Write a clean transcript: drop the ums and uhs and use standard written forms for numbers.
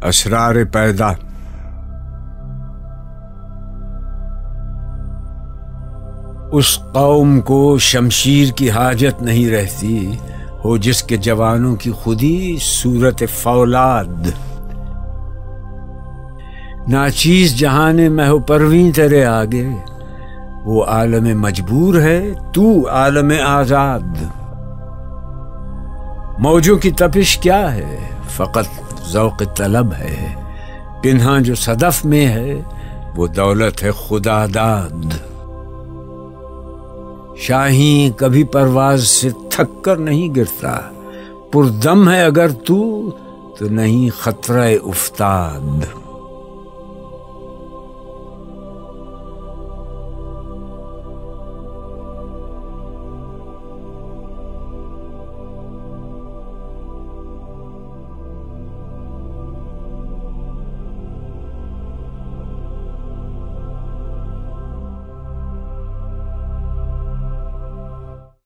असरार पैदा। उस कौम को शमशीर की हाजत नहीं रहती हो जिसके जवानों की खुदी सूरत फौलाद। नाचीज जहाने महु परवीं तेरे आगे, वो आलम मजबूर है तू आलम आजाद। मौजों की तपिश क्या है, फकत ज़ौक़ तलब है। पिन्हा जो सदफ में है वो दौलत है खुदादाद। शाही कभी परवाज से थक कर नहीं गिरता, पुरदम है अगर तू तो नहीं खतरा उफ्ताद।